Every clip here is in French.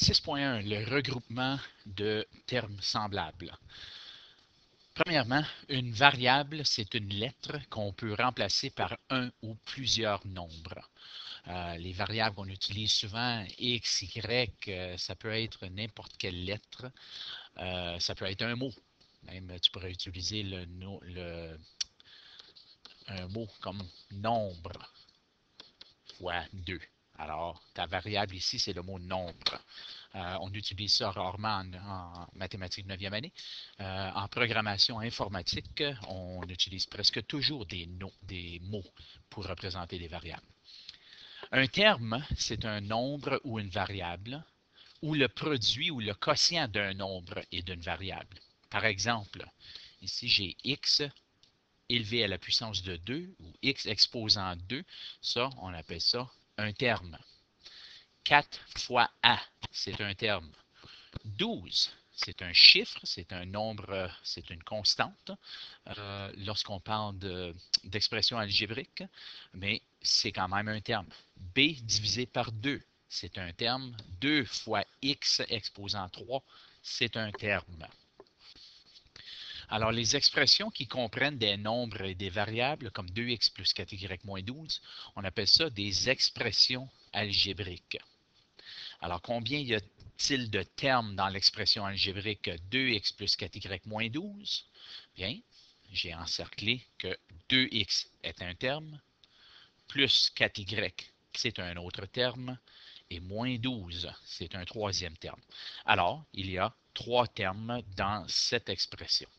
6.1, le regroupement de termes semblables. Premièrement, une variable, c'est une lettre qu'on peut remplacer par un ou plusieurs nombres. Les variables qu'on utilise souvent, X, Y, ça peut être n'importe quelle lettre. Ça peut être un mot. Même, tu pourrais utiliser un mot comme nombre fois 2. Alors, ta variable ici, c'est le mot nombre. On utilise ça rarement en mathématiques 9e année. En programmation informatique, on utilise presque toujours des mots pour représenter des variables. Un terme, c'est un nombre ou une variable, ou le produit ou le quotient d'un nombre et d'une variable. Par exemple, ici j'ai x élevé à la puissance de 2 ou x exposant 2. Ça, on appelle ça un terme. 4 fois a, c'est un terme. 12, c'est un chiffre, c'est un nombre, c'est une constante lorsqu'on parle d'expression algébrique, mais c'est quand même un terme. B divisé par 2, c'est un terme. 2 fois x exposant 3, c'est un terme. Alors, les expressions qui comprennent des nombres et des variables, comme 2x plus 4y moins 12, on appelle ça des expressions algébriques. Alors, combien y a-t-il de termes dans l'expression algébrique 2x plus 4y moins 12? Bien, j'ai encerclé que 2x est un terme, plus 4y, c'est un autre terme, et moins 12, c'est un troisième terme. Alors, il y a 3 termes dans cette expression.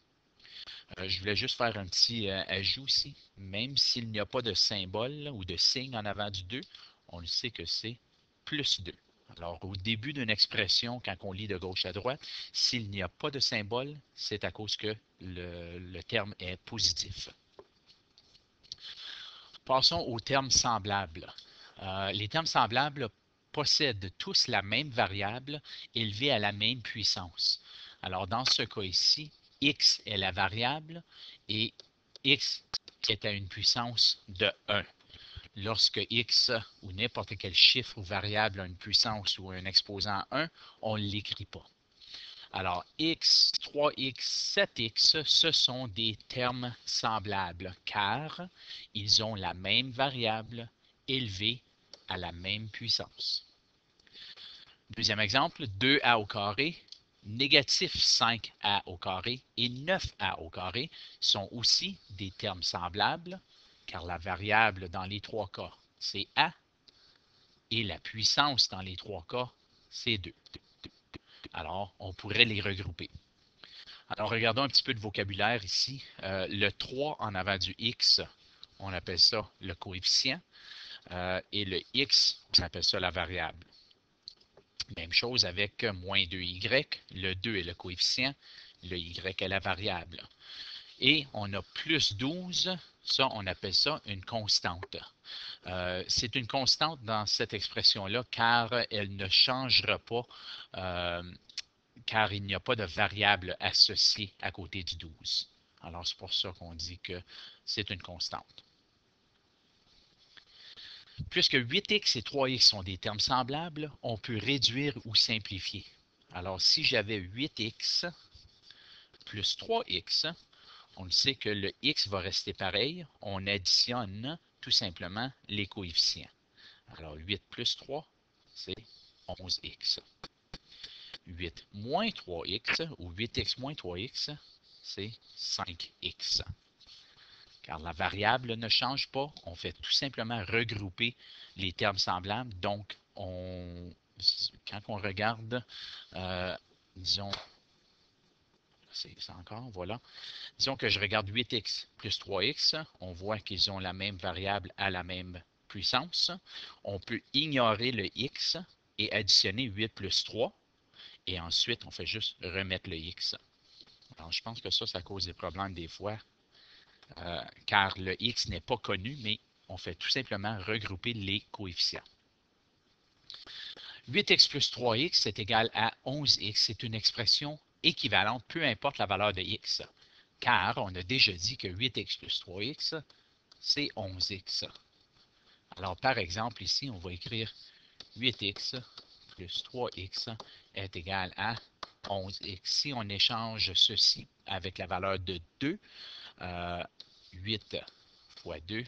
Je voulais juste faire un petit ajout ici. Même s'il n'y a pas de symbole ou de signe en avant du 2, on le sait que c'est plus 2. Alors, au début d'une expression, quand on lit de gauche à droite, s'il n'y a pas de symbole, c'est à cause que le terme est positif. Passons aux termes semblables. Les termes semblables possèdent tous la même variable élevée à la même puissance. Alors, dans ce cas ici, x est la variable et x est à une puissance de 1. Lorsque x ou n'importe quel chiffre ou variable a une puissance ou un exposant 1, on ne l'écrit pas. Alors, x, 3x, 7x, ce sont des termes semblables car ils ont la même variable élevée à la même puissance. Deuxième exemple, 2a au carré, négatif 5a au carré et 9a au carré sont aussi des termes semblables car la variable dans les trois cas, c'est a et la puissance dans les trois cas, c'est 2. Alors, on pourrait les regrouper. Alors, regardons un petit peu de vocabulaire ici. Le 3 en avant du x, on appelle ça le coefficient. Et le x, on appelle ça la variable. Même chose avec moins 2y. Le 2 est le coefficient, le y est la variable. Et on a plus 12, ça, on appelle ça une constante. C'est une constante dans cette expression-là car elle ne changera pas car il n'y a pas de variable associée à côté du 12. Alors, c'est pour ça qu'on dit que c'est une constante. Puisque 8x et 3x sont des termes semblables, on peut réduire ou simplifier. Alors, si j'avais 8x plus 3x, on le sait que le x va rester pareil. On additionne tout simplement les coefficients. Alors, 8 plus 3, c'est 11x. 8 moins 3x ou 8x moins 3x, c'est 5x. Car la variable ne change pas, on fait tout simplement regrouper les termes semblables. Donc, quand on regarde, disons, c'est encore, voilà. Disons que je regarde 8x plus 3x, on voit qu'ils ont la même variable à la même puissance. On peut ignorer le x et additionner 8 plus 3. Et ensuite, on fait juste remettre le x. Alors, je pense que ça cause des problèmes des fois, car le x n'est pas connu, mais on fait tout simplement regrouper les coefficients. 8x plus 3x est égal à 11x. C'est une expression équivalente, peu importe la valeur de x, car on a déjà dit que 8x plus 3x, c'est 11x. Alors, par exemple, ici, on va écrire 8x plus 3x est égal à 11x. Si on échange ceci avec la valeur de 2, 8 fois 2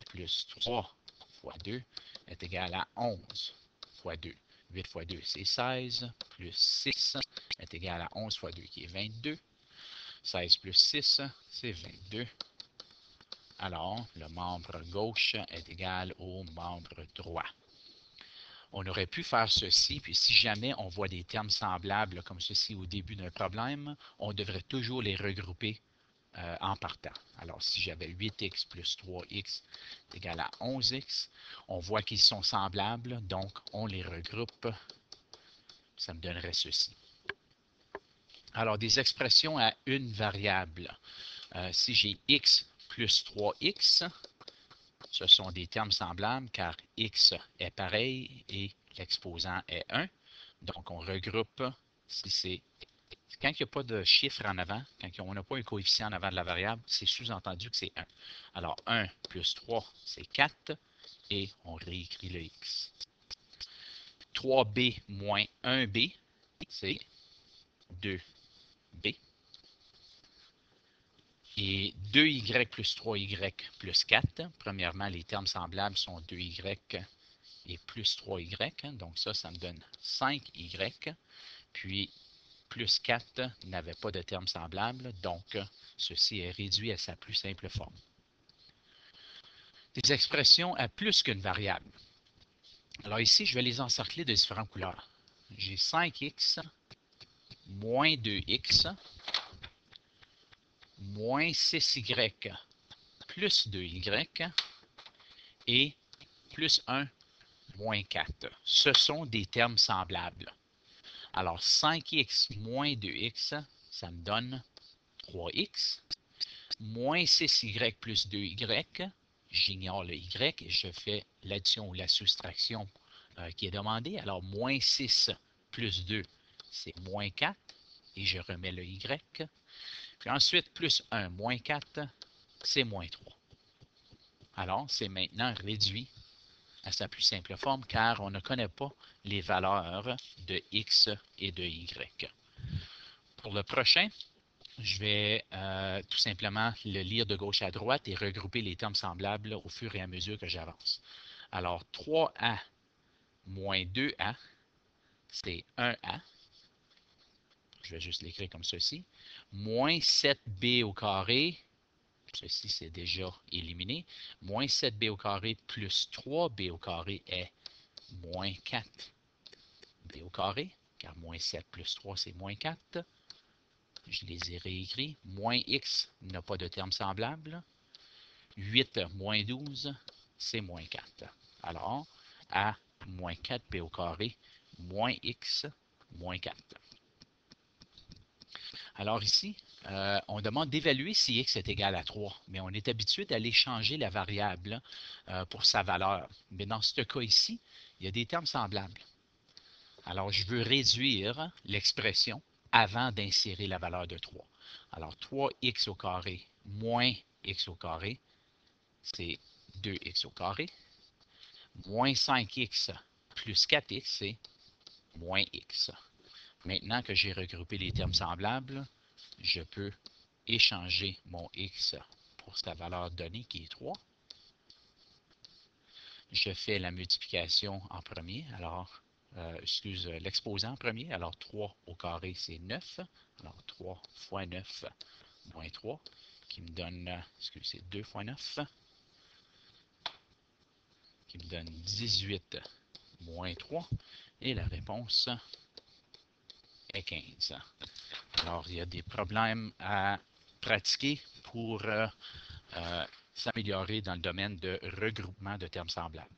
plus 3 fois 2 est égal à 11 fois 2. 8 fois 2, c'est 16, plus 6 est égal à 11 fois 2, qui est 22. 16 plus 6, c'est 22. Alors, le membre gauche est égal au membre droit. On aurait pu faire ceci, puis si jamais on voit des termes semblables comme ceci au début d'un problème, on devrait toujours les regrouper en partant. Alors, si j'avais 8x plus 3x est égal à 11x, on voit qu'ils sont semblables, donc on les regroupe. Ça me donnerait ceci. Alors, des expressions à une variable. Si j'ai x plus 3x, ce sont des termes semblables car x est pareil et l'exposant est 1. Donc, on regroupe, si c'est quand il n'y a pas de chiffre en avant, quand on n'a pas un coefficient en avant de la variable, c'est sous-entendu que c'est 1. Alors, 1 plus 3, c'est 4, et on réécrit le x. 3b moins 1b, c'est 2b. Et 2y plus 3y plus 4, premièrement, les termes semblables sont 2y et plus 3y, donc ça me donne 5y, puis plus 4 n'avait pas de terme semblable, donc ceci est réduit à sa plus simple forme. Des expressions à plus qu'une variable. Alors ici, je vais les encercler de différentes couleurs. J'ai 5x moins 2x moins 6y plus 2y et plus 1 moins 4. Ce sont des termes semblables. Alors, 5x moins 2x, ça me donne 3x. Moins 6y plus 2y, j'ignore le y et je fais l'addition ou la soustraction qui est demandée. Alors, moins 6 plus 2, c'est moins 4 et je remets le y. Puis ensuite, plus 1 moins 4, c'est moins 3. Alors, c'est maintenant réduit à sa plus simple forme car on ne connaît pas les valeurs de x et de y. Pour le prochain, je vais tout simplement le lire de gauche à droite et regrouper les termes semblables au fur et à mesure que j'avance. Alors, 3a moins 2a, c'est 1a. Je vais juste l'écrire comme ceci. Moins 7b au carré, ceci c'est déjà éliminé. Moins 7b au carré plus 3b au carré est moins 4b au carré, car moins 7 plus 3 c'est moins 4. Je les ai réécrits. Moins x n'a pas de terme semblable. 8 moins 12, c'est moins 4. Alors, a moins 4b au carré moins x moins 4. Alors ici, on demande d'évaluer si x est égal à 3, mais on est habitué d'aller changer la variable pour sa valeur. Mais dans ce cas ici, il y a des termes semblables. Alors, je veux réduire l'expression avant d'insérer la valeur de 3. Alors, 3x au carré moins x au carré, c'est 2x au carré. Moins 5x plus 4x, c'est moins x. Maintenant que j'ai regroupé les termes semblables, je peux échanger mon x pour sa valeur donnée qui est 3. Je fais la multiplication en premier, alors, l'exposant en premier. Alors, 3 au carré, c'est 9. Alors, 3 fois 9 moins 3, qui me donne, c'est 2 fois 9, qui me donne 18 moins 3. Et la réponse est 15. Alors, il y a des problèmes à pratiquer pour s'améliorer dans le domaine de regroupement de termes semblables.